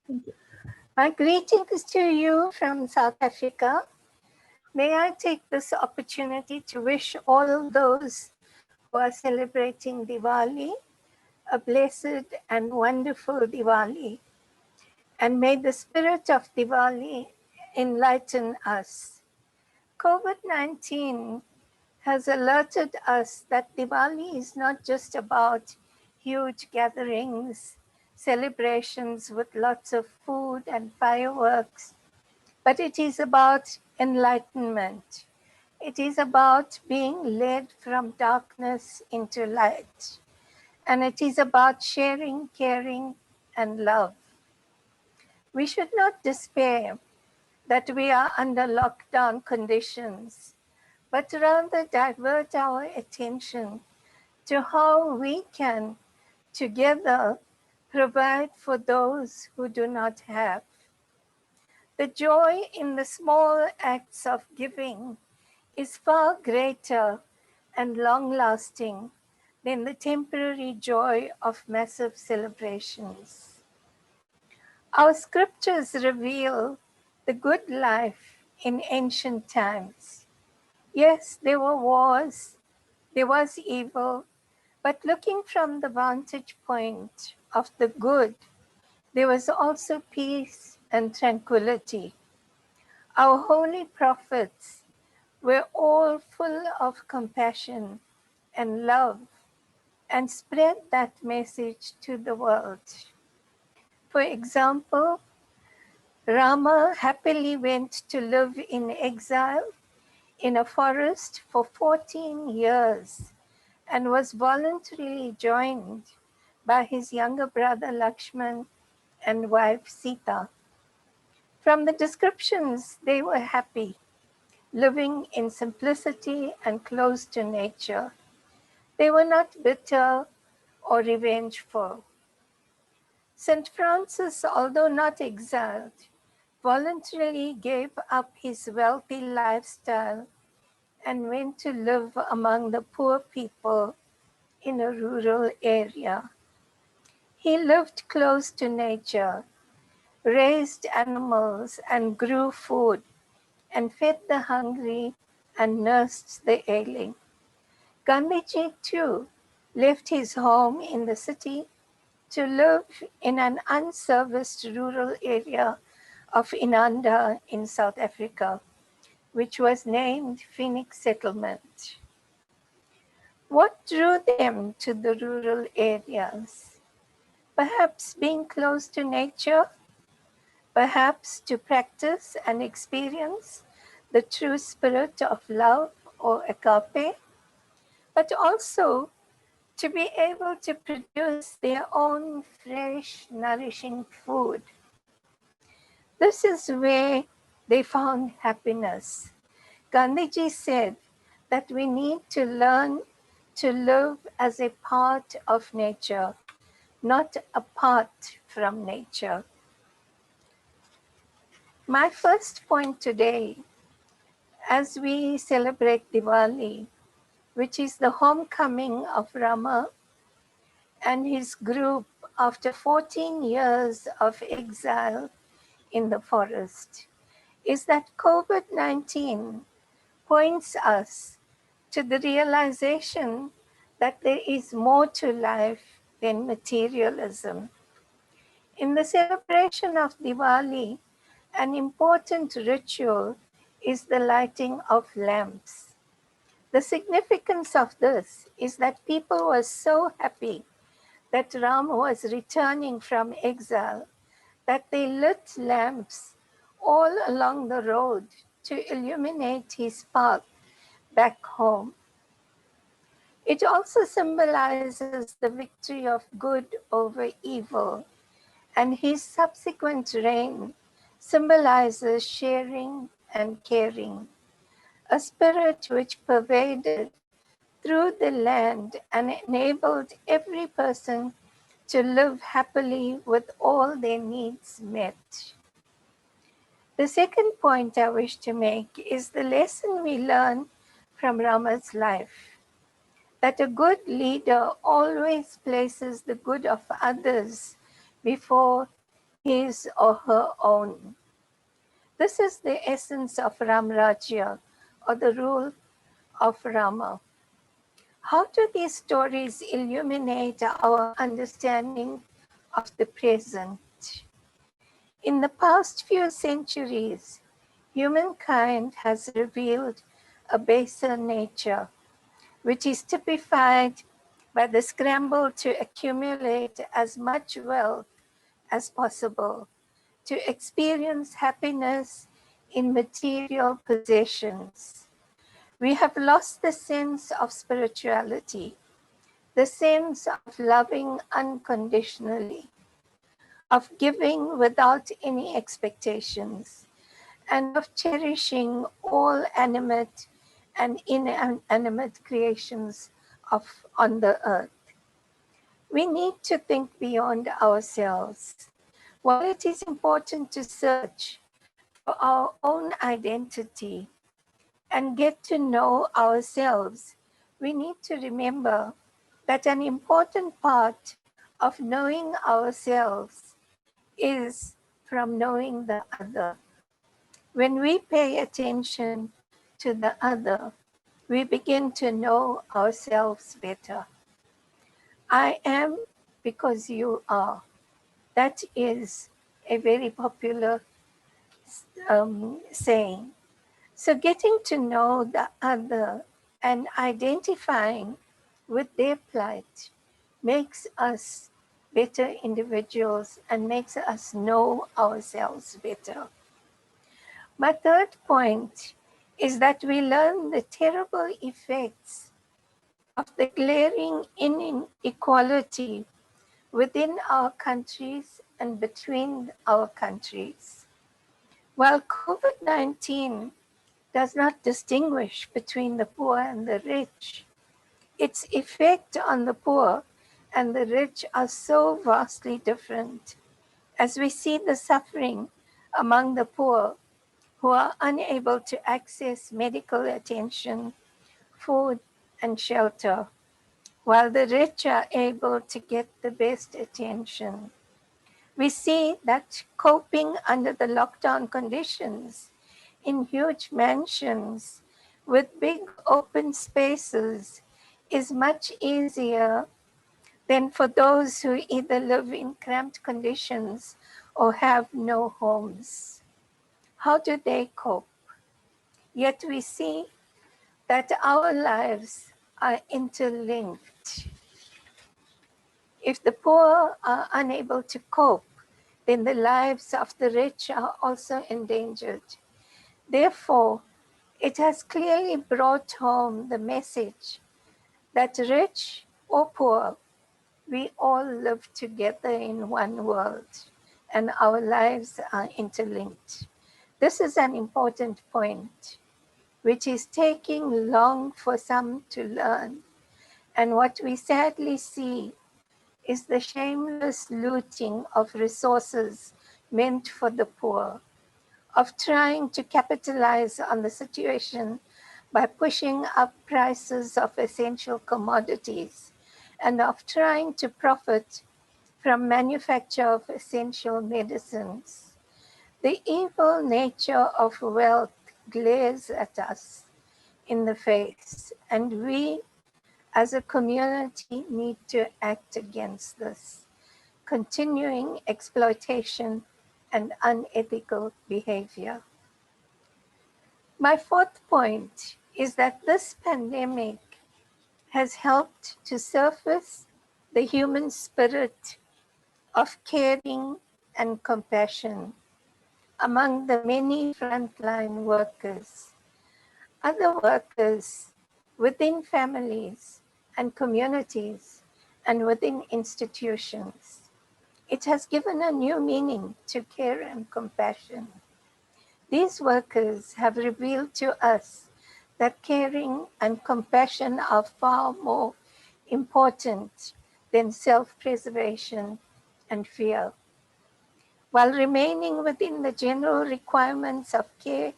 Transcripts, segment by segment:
Thank you. My greetings to you from South Africa. May I take this opportunity to wish all those who are celebrating Diwali a blessed and wonderful Diwali. And may the spirit of Diwali enlighten us. COVID-19 has alerted us that Diwali is not just about huge gatherings, celebrations with lots of food and fireworks, but it is about enlightenment. It is about being led from darkness into light. And it is about sharing, caring, and love. We should not despair that we are under lockdown conditions, but rather divert our attention to how we can together provide for those who do not have. The joy in the small acts of giving is far greater and long-lasting than the temporary joy of massive celebrations. Our scriptures reveal the good life in ancient times. Yes, there were wars, there was evil, but looking from the vantage point of the good, there was also peace and tranquility. Our holy prophets were all full of compassion and love and spread that message to the world. For example, Rama happily went to live in exile in a forest for 14 years and was voluntarily joined by his younger brother Lakshman and wife Sita. From the descriptions, they were happy, living in simplicity and close to nature. They were not bitter or revengeful. St. Francis, although not exiled, voluntarily gave up his wealthy lifestyle and went to live among the poor people in a rural area. He lived close to nature, raised animals and grew food, and fed the hungry and nursed the ailing. Gandhiji too left his home in the city to live in an unserviced rural area of Inanda in South Africa, which was named Phoenix Settlement. What drew them to the rural areas? Perhaps being close to nature, perhaps to practice and experience the true spirit of love or agape, but also to be able to produce their own fresh, nourishing food. This is where they found happiness. Gandhiji said that we need to learn to live as a part of nature, not apart from nature. My first point today, as we celebrate Diwali, which is the homecoming of Rama and his group after 14 years of exile in the forest, is that COVID-19 points us to the realization that there is more to life than materialism. In the celebration of Diwali, an important ritual is the lighting of lamps. The significance of this is that people were so happy that Ram was returning from exile that they lit lamps all along the road to illuminate his path back home. It also symbolizes the victory of good over evil, and his subsequent reign symbolizes sharing and caring, a spirit which pervaded through the land and enabled every person to live happily with all their needs met. The second point I wish to make is the lesson we learn from Rama's life, that a good leader always places the good of others before his or her own. This is the essence of Ramrajya, or the rule of Rama. How do these stories illuminate our understanding of the present? In the past few centuries, humankind has revealed a baser nature, which is typified by the scramble to accumulate as much wealth as possible, to experience happiness in material possessions. We have lost the sense of spirituality, the sense of loving unconditionally, of giving without any expectations, and of cherishing all animate and inanimate creations on the earth. We need to think beyond ourselves. While it is important to search for our own identity and get to know ourselves, we need to remember that an important part of knowing ourselves is from knowing the other. When we pay attention to the other, we begin to know ourselves better. I am because you are. That is a very popular saying. So getting to know the other and identifying with their plight makes us better individuals and makes us know ourselves better. My third point is that we learn the terrible effects of the glaring inequality within our countries and between our countries. While COVID-19 does not distinguish between the poor and the rich, its effect on the poor and the rich are so vastly different, as we see the suffering among the poor who are unable to access medical attention, food, and shelter, while the rich are able to get the best attention. We see that coping under the lockdown conditions in huge mansions with big open spaces is much easier than for those who either live in cramped conditions or have no homes. How do they cope? Yet we see that our lives are interlinked. If the poor are unable to cope, then the lives of the rich are also endangered. Therefore, it has clearly brought home the message that rich or poor, we all live together in one world and our lives are interlinked. This is an important point, which is taking long for some to learn. And what we sadly see is the shameless looting of resources meant for the poor, of trying to capitalize on the situation by pushing up prices of essential commodities, and of trying to profit from manufacture of essential medicines. The evil nature of wealth glares at us in the face, and we as a community need to act against this continuing exploitation and unethical behavior. My fourth point is that this pandemic has helped to surface the human spirit of caring and compassion among the many frontline workers, other workers within families and communities and within institutions. It has given a new meaning to care and compassion. These workers have revealed to us that caring and compassion are far more important than self-preservation and fear. While remaining within the general requirements of care,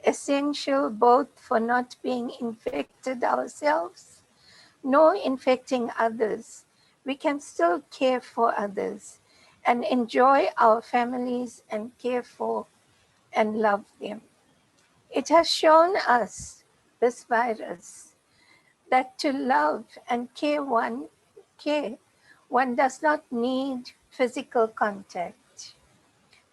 essential both for not being infected ourselves nor infecting others, we can still care for others and enjoy our families and care for and love them. It has shown us, this virus, that to love and care, one does not need physical contact.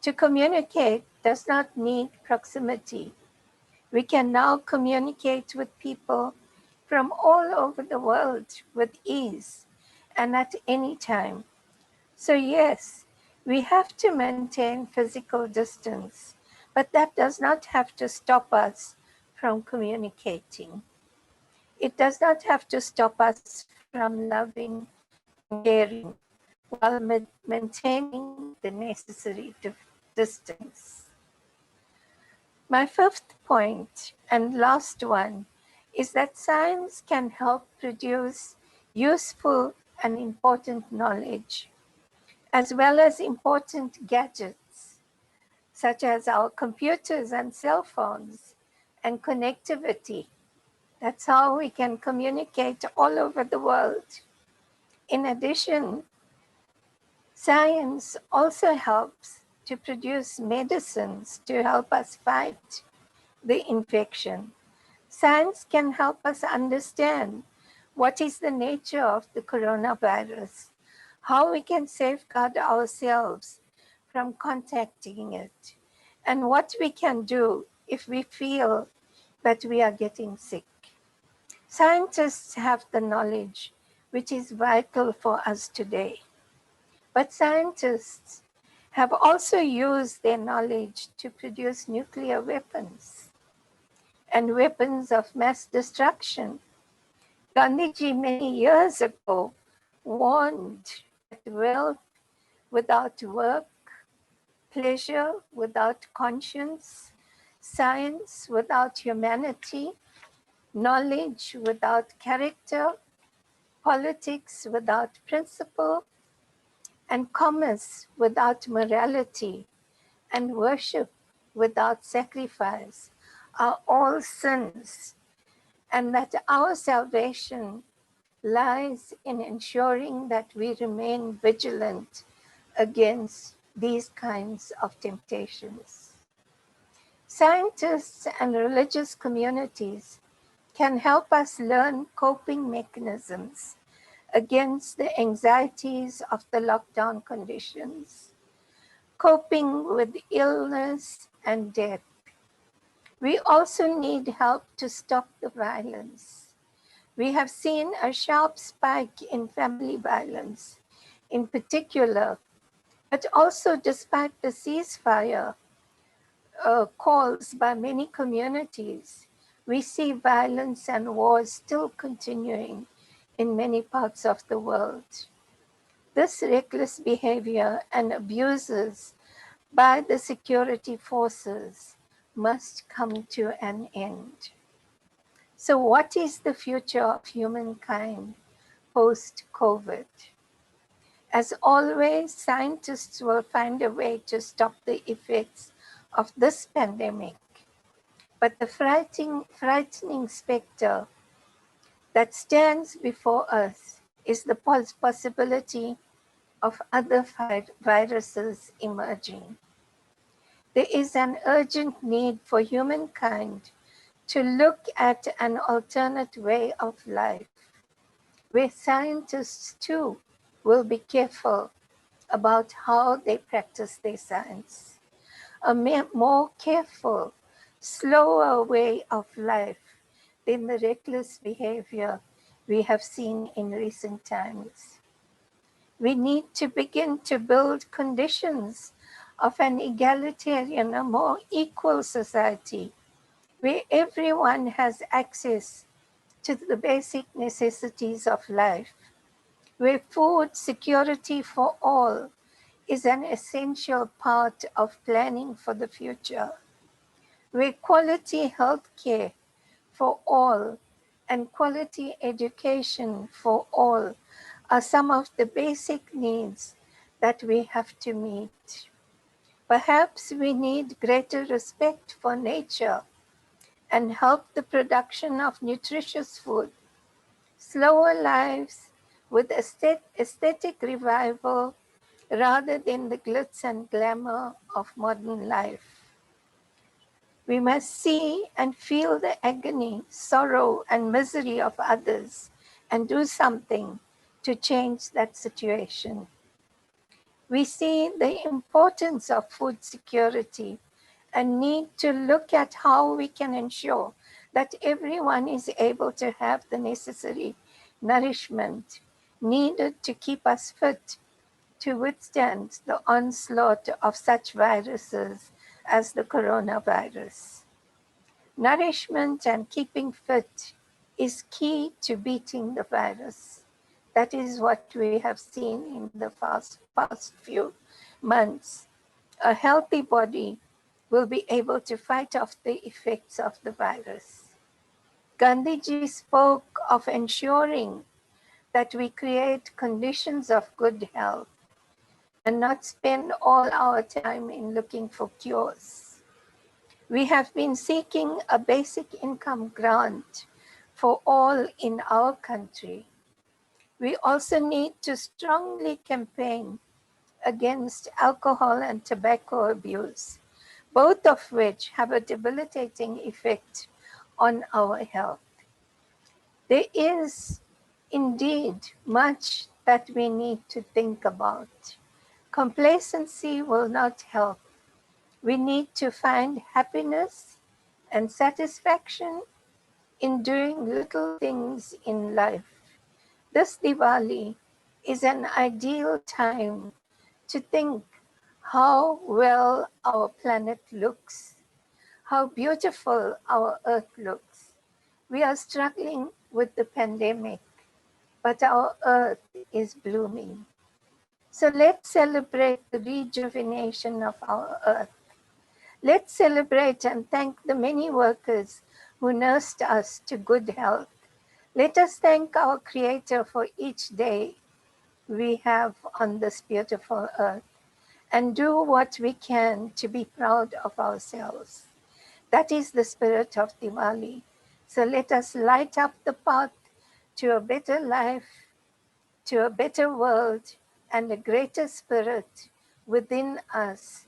To communicate does not need proximity. We can now communicate with people from all over the world with ease and at any time. So yes, we have to maintain physical distance, but that does not have to stop us from communicating. It does not have to stop us from loving and caring while maintaining the necessary distance. My fifth point and last one is that science can help produce useful and important knowledge, as well as important gadgets, such as our computers and cell phones and connectivity. That's how we can communicate all over the world. In addition, science also helps to produce medicines to help us fight the infection. Science can help us understand what is the nature of the coronavirus, how we can safeguard ourselves from contacting it, and what we can do if we feel that we are getting sick. Scientists have the knowledge which is vital for us today. But scientists have also used their knowledge to produce nuclear weapons and weapons of mass destruction. Gandhiji many years ago warned that wealth without work, pleasure without conscience, science without humanity, knowledge without character, politics without principle, and commerce without morality, and worship without sacrifice are all sins, and that our salvation lies in ensuring that we remain vigilant against these kinds of temptations. Scientists and religious communities can help us learn coping mechanisms against the anxieties of the lockdown conditions, coping with illness and death. We also need help to stop the violence. We have seen a sharp spike in family violence, in particular, but also despite the ceasefire calls by many communities, we see violence and wars still continuing in many parts of the world. This reckless behavior and abuses by the security forces must come to an end. So what is the future of humankind post-COVID? As always, scientists will find a way to stop the effects of this pandemic. But the frightening specter that stands before us is the possibility of other viruses emerging. There is an urgent need for humankind to look at an alternate way of life, where scientists too will be careful about how they practice their science. A more careful, slower way of life than the reckless behavior we have seen in recent times. We need to begin to build conditions of an egalitarian, a more equal society, where everyone has access to the basic necessities of life, where food security for all is an essential part of planning for the future, where quality health care for all and quality education for all are some of the basic needs that we have to meet. Perhaps we need greater respect for nature and help the production of nutritious food, slower lives with aesthetic revival rather than the glitz and glamour of modern life. We must see and feel the agony, sorrow, and misery of others and do something to change that situation. We see the importance of food security and need to look at how we can ensure that everyone is able to have the necessary nourishment needed to keep us fit to withstand the onslaught of such viruses as the coronavirus. Nourishment and keeping fit is key to beating the virus. That is what we have seen in the past few months. A healthy body will be able to fight off the effects of the virus. Gandhiji spoke of ensuring that we create conditions of good health and not spend all our time in looking for cures. We have been seeking a basic income grant for all in our country. We also need to strongly campaign against alcohol and tobacco abuse, both of which have a debilitating effect on our health. There is indeed much that we need to think about. Complacency will not help. We need to find happiness and satisfaction in doing little things in life. This Diwali is an ideal time to think how well our planet looks, how beautiful our earth looks. We are struggling with the pandemic, but our earth is blooming. So let's celebrate the rejuvenation of our earth. Let's celebrate and thank the many workers who nursed us to good health. Let us thank our Creator for each day we have on this beautiful earth and do what we can to be proud of ourselves. That is the spirit of Diwali. So let us light up the path to a better life, to a better world, and a greater spirit within us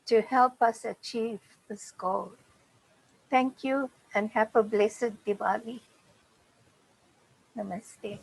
to help us achieve this goal. Thank you and have a blessed Diwali. Namaste.